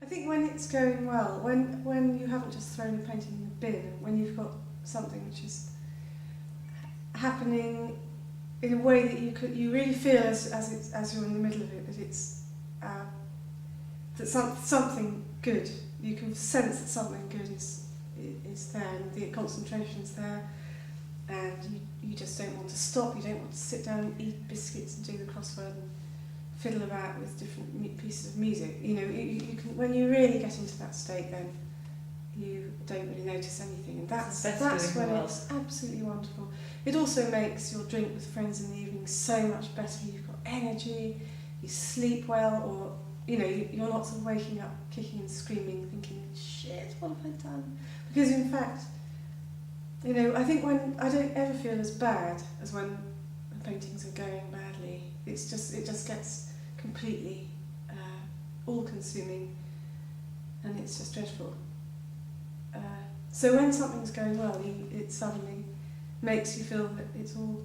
I think when it's going well, when you haven't just thrown a painting in the bin, and when you've got something which is happening in a way that you really feel as you're in the middle of it, that it's something good. You can sense that something good is there, and the concentration's there, and you just don't want to stop. You don't want to sit down and eat biscuits and do the crossword and fiddle about with different pieces of music. You know, you can, when you really get into that state, then you don't really notice anything, and that's when it's absolutely wonderful. It also makes your drink with friends in the evening so much better. You've got energy, you sleep well, or you know, you're not sort of waking up kicking and screaming thinking, shit, what have I done? Because in fact, you know, I think when I don't ever feel as bad as when the paintings are going badly. It just gets completely all-consuming, and it's just dreadful. So when something's going well, it suddenly makes you feel that it's all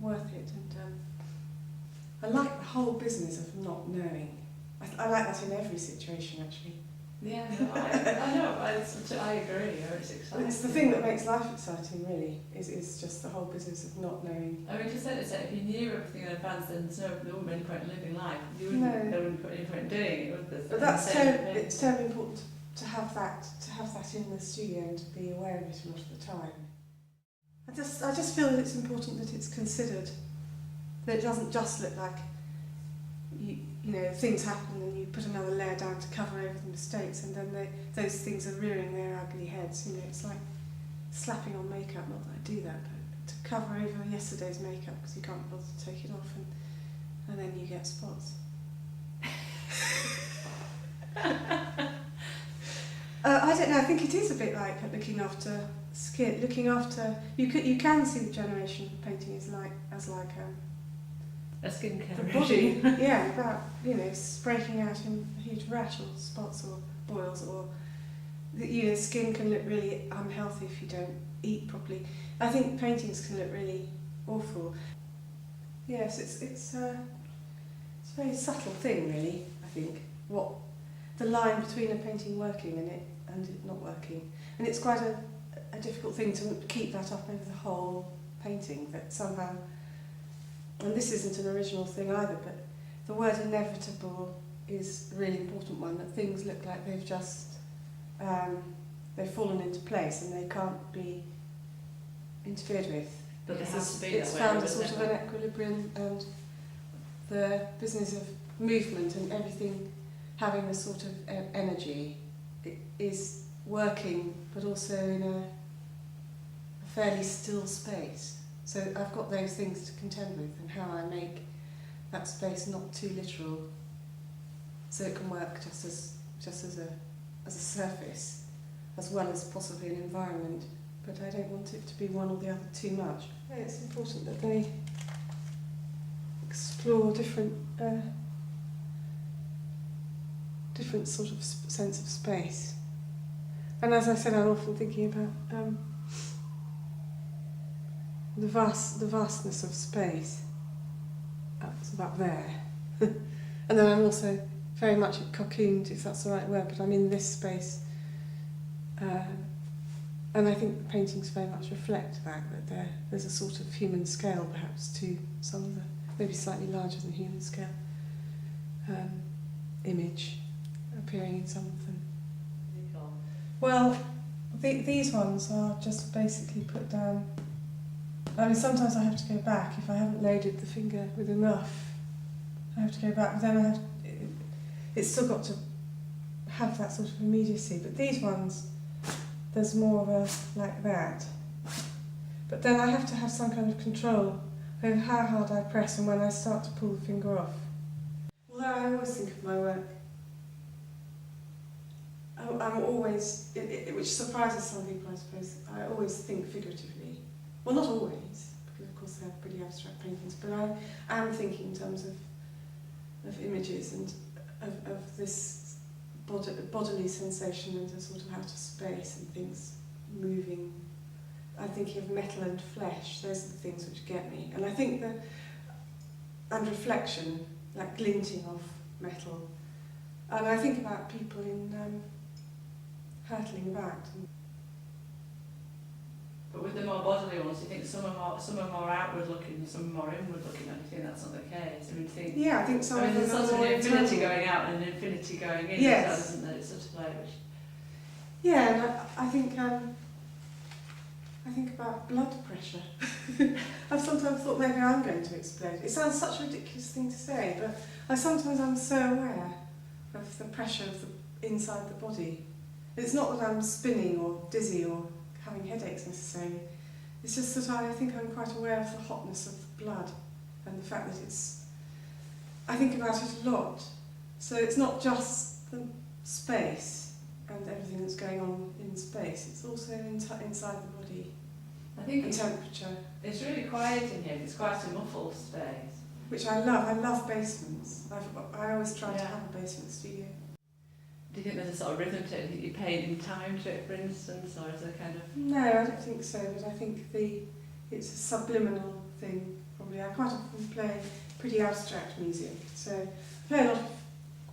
worth it. And I like the whole business of not knowing. I like that in every situation, actually. Yeah, no, I know. I agree. It's exciting. It's the thing that makes life exciting, really. Is just the whole business of not knowing. I mean, because if you knew everything in advance, then there wouldn't be any point in living life. There wouldn't be any point in doing it, would there? But it's terribly important to have that in the studio and to be aware of it a lot of the time. I just feel that it's important that it's considered. That it doesn't just look like you know, things happen and you put another layer down to cover over the mistakes, and then those things are rearing their ugly heads. You know, it's like slapping on makeup. Not that I do that, but to cover over yesterday's makeup because you can't bother to take it off, and then you get spots. I don't know. I think it is a bit like looking after skin. You can see the generation of painting as like a skincare the body, yeah, about, you know, breaking out in a huge rash or spots or boils, or you know, skin can look really unhealthy if you don't eat properly. I think paintings can look really awful. Yes, it's a very subtle thing, really. I think what the line between a painting working and it not working, and it's quite a difficult thing to keep that up over the whole painting. That somehow. And this isn't an original thing either, but the word inevitable is a really important one, that things look like they've just, they've fallen into place and they can't be interfered with. But it has to be it's found a sort of an equilibrium, and the business of movement and everything having a sort of energy is working, but also in a fairly still space. So I've got those things to contend with, and how I make that space not too literal, so it can work just as a surface, as well as possibly an environment. But I don't want it to be one or the other too much. It's important that they explore different sort of sense of space. And as I said, I'm often thinking about the vastness of space. It's about there. And then I'm also very much cocooned, if that's the right word, but I'm in this space. And I think the paintings very much reflect that there's a sort of human scale, perhaps, to some of the, maybe slightly larger than human scale, image appearing in some of them. Well, these ones are just basically put down. I mean, sometimes I have to go back if I haven't loaded the finger with enough. I have to go back, but then it's still got to have that sort of immediacy. But these ones, there's more of a like that. But then I have to have some kind of control over how hard I press and when I start to pull the finger off. Although I always think of my work, I'm always, which surprises some people, I suppose, I always think figuratively. Well, not always, because of course they're pretty abstract paintings, but I am thinking in terms of images and of this bodily sensation and a sort of outer space and things moving. I'm thinking of metal and flesh. Those are the things which get me. And I think that, and reflection, like glinting off metal, And I think about people in hurtling back. But with the more bodily ones, you think some are more outward looking and some are more inward looking, and you think that's not the case. I mean, Yeah, I think some of them there's are sort of more an infinity internal. going out and an infinity going in, Yes. as well, isn't there? It's sort of like, which... Yeah, and I think about blood pressure. I've sometimes thought maybe I'm going to explode. It sounds such a ridiculous thing to say, but sometimes I'm so aware of the pressure of the inside the body. It's not that I'm spinning or dizzy or having headaches necessarily. It's just that I think I'm quite aware of the hotness of the blood and the fact that it's... I think about it a lot. So it's not just the space and everything that's going on in space, it's also inside the body. I think and temperature. It's really quiet in here. It's quite a muffled space. Which I love. I love basements. I always try to Yeah. have a basement studio. Do you think there's a sort of rhythm to it? Do you think you're painting time to it, for instance, or is there kind of... No, I don't think so, but I think it's a subliminal thing, probably. I quite often play pretty abstract music, so I play a lot of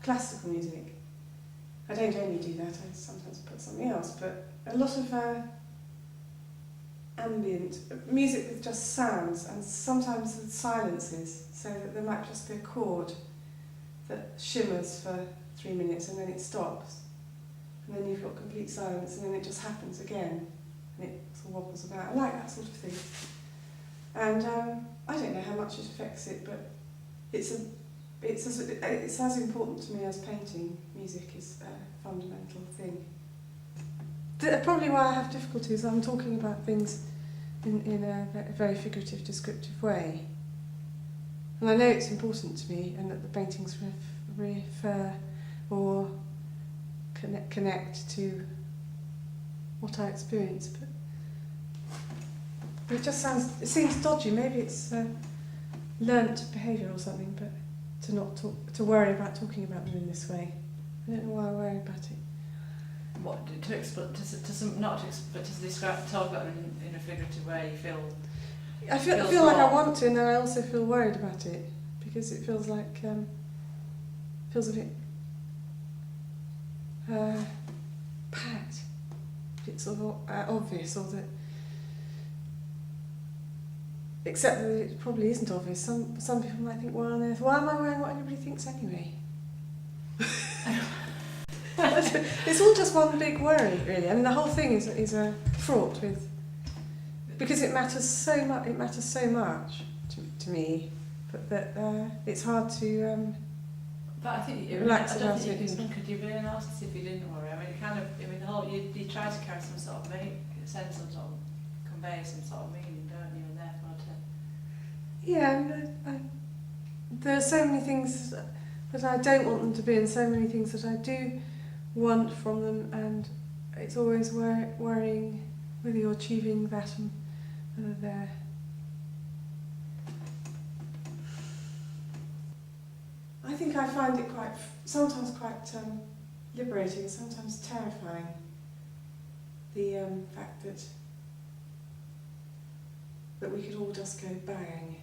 classical music. I don't only do that, I sometimes put something else, but a lot of ambient music with just sounds and sometimes with silences, so that there might just be a chord that shimmers for 3 minutes and then it stops, and then you've got complete silence and then it just happens again and it sort of wobbles about. I like that sort of thing, and I don't know how much it affects it, but it's as important to me as painting. Music is a fundamental thing. Probably why I have difficulties, I'm talking about things in a very figurative, descriptive way. And I know it's important to me, and that the paintings refer or connect to what I experience, but it seems dodgy. Maybe it's learnt behaviour or something, but to worry about talking about them in this way. I don't know why I worry about it. What to explain? But to describe, talk about them in a figurative way. You feel. I feel like I want to, and then I also feel worried about it because it feels like feels a bit pat. It's sort of obvious, or that. Except that it probably isn't obvious. Some people might think, "Well, on earth, why am I wearing what everybody thinks anyway?" It's all just one big worry, really. I mean, the whole thing is fraught with, because it matters so much. It matters so much to me, but that it's hard to but I think relax I don't about think it. could you really ask if you didn't worry? I mean, the whole you try to carry some sort of send some sort of convey some sort of meaning, don't you? And therefore to. Yeah, there are so many things that I don't want them to be, and so many things that I do want from them, and it's always worrying whether you're achieving that and whether they're... I think I find it sometimes quite liberating, sometimes terrifying, the fact that we could all just go bang.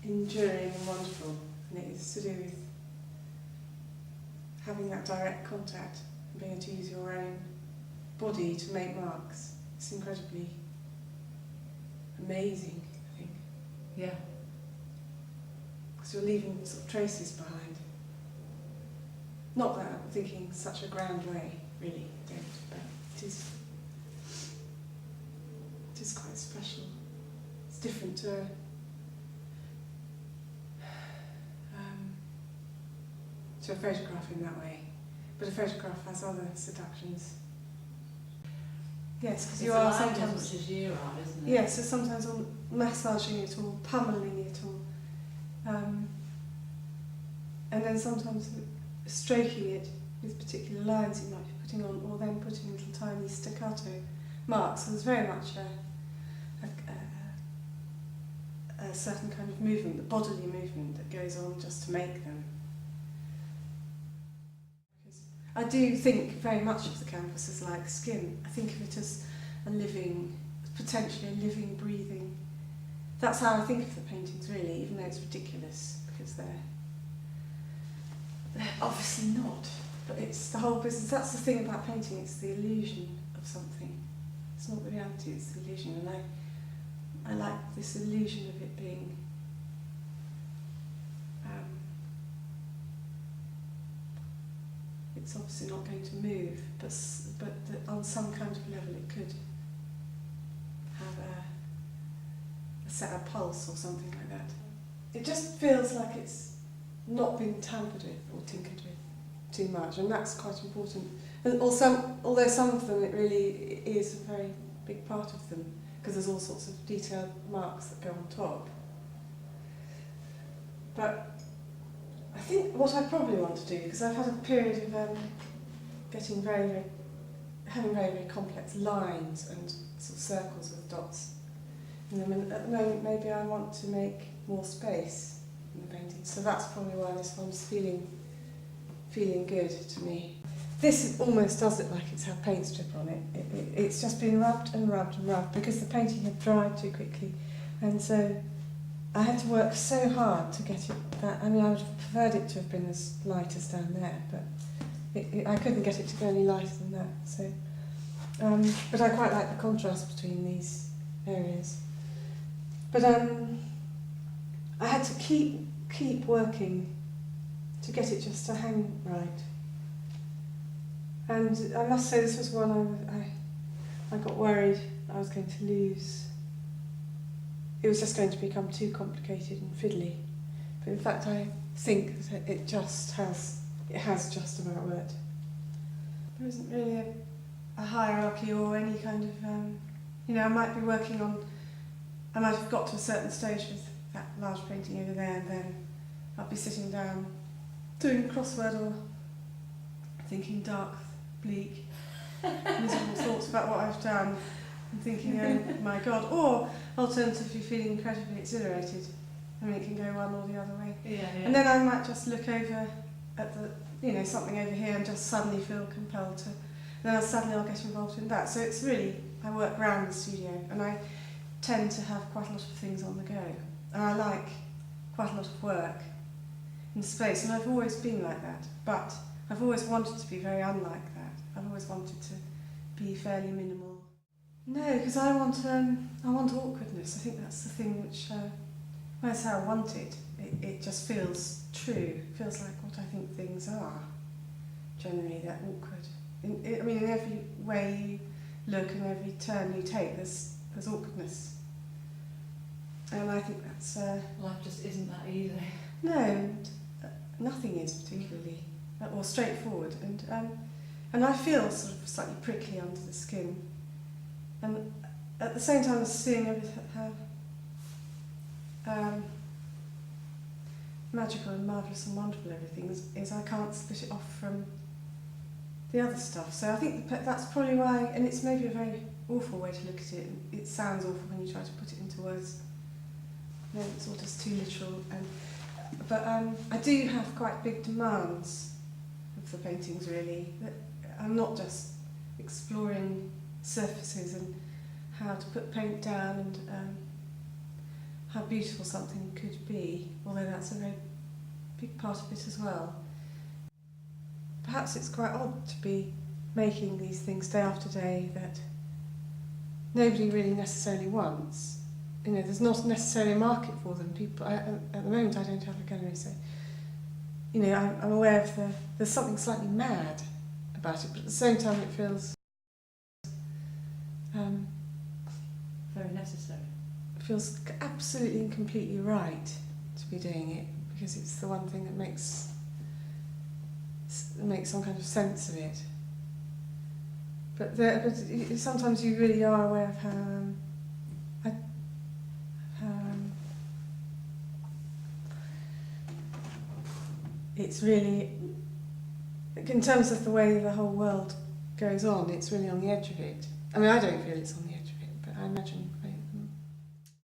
Enduring and wonderful, and it is to do with having that direct contact and being able to use your own body to make marks. It's incredibly amazing, I think. Yeah. Because you're leaving sort of traces behind. Not that I'm thinking such a grand way, really, I don't, but it is quite special. It's different to a photograph in that way, but a photograph has other seductions. Yes, because you are sometimes as much as you are, isn't it? Yes, so sometimes I'm massaging it or pummeling it, or and then sometimes stroking it with particular lines you might be putting on, or then putting little tiny staccato marks. So there's very much a certain kind of movement, the bodily movement that goes on just to make them. I do think very much of the canvas as like skin. I think of it as potentially a living, breathing. That's how I think of the paintings, really, even though it's ridiculous, because They're obviously not, but it's the whole business. That's the thing about painting, it's the illusion of something. It's not the reality, it's the illusion, and I like this illusion of it being it's obviously not going to move, but on some kind of level it could have a pulse or something like that. It just feels like it's not been tampered with or tinkered with too much, and that's quite important. And although some of them it really is a very big part of them, because there's all sorts of detailed marks that go on top. But I think what I probably want to do, because I've had a period of having very, very complex lines and sort of circles with dots in them, and at the moment maybe I want to make more space in the painting. So that's probably why this one's feeling good to me. This almost does look like it's had paint strip on it. It's just been rubbed and rubbed and rubbed because the painting had dried too quickly, and so I had to work so hard to get it that. I mean, I would have preferred it to have been as light as down there, but I couldn't get it to go any lighter than that. So, but I quite like the contrast between these areas. But I had to keep working to get it just to hang right. And I must say this was one I got worried I was going to lose. It was just going to become too complicated and fiddly. But in fact I think that it has just about worked. There isn't really a hierarchy or any kind of, I might be working on, I might have got to a certain stage with that large painting over there, and then I'll be sitting down doing a crossword or thinking dark, bleak, miserable thoughts about what I've done and thinking, oh my God, or alternatively feeling incredibly exhilarated. I mean, it can go one or the other way. Yeah. And then I might just look over at the, something over here and just suddenly feel compelled to, and then suddenly I'll get involved in that. So it's really, I work around the studio and I tend to have quite a lot of things on the go. And I like quite a lot of work in space, and I've always been like that, but I've always wanted to be very unlike that. I've always wanted to be fairly minimal. No, because I want awkwardness. I think that's the thing which, that's how I want it. It just feels true. It feels like what I think things are, generally, they're awkward. In every way you look and every turn you take, there's awkwardness. And I think that's... Life just isn't that easy. No, nothing is particularly, or straightforward. And I feel sort of slightly prickly under the skin. And at the same time as seeing how magical and marvellous and wonderful everything is, I can't split it off from the other stuff. So I think that's probably why, and it's maybe a very awful way to look at it. It sounds awful when you try to put it into words. No, it's all just too literal. But I do have quite big demands of the paintings, really. I'm not just exploring surfaces and how to put paint down and how beautiful something could be, although that's a very big part of it as well. Perhaps it's quite odd to be making these things day after day that nobody really necessarily wants. There's not necessarily a market for them. At the moment I don't have a gallery, so I'm aware of there's something slightly mad about it, but at the same time it feels very necessary. It feels absolutely and completely right to be doing it, because it's the one thing that makes some kind of sense of it. But sometimes you really are aware of how it's really, in terms of the way the whole world goes on, it's really on the edge of it. I mean, I don't feel it's on the edge of it, but I imagine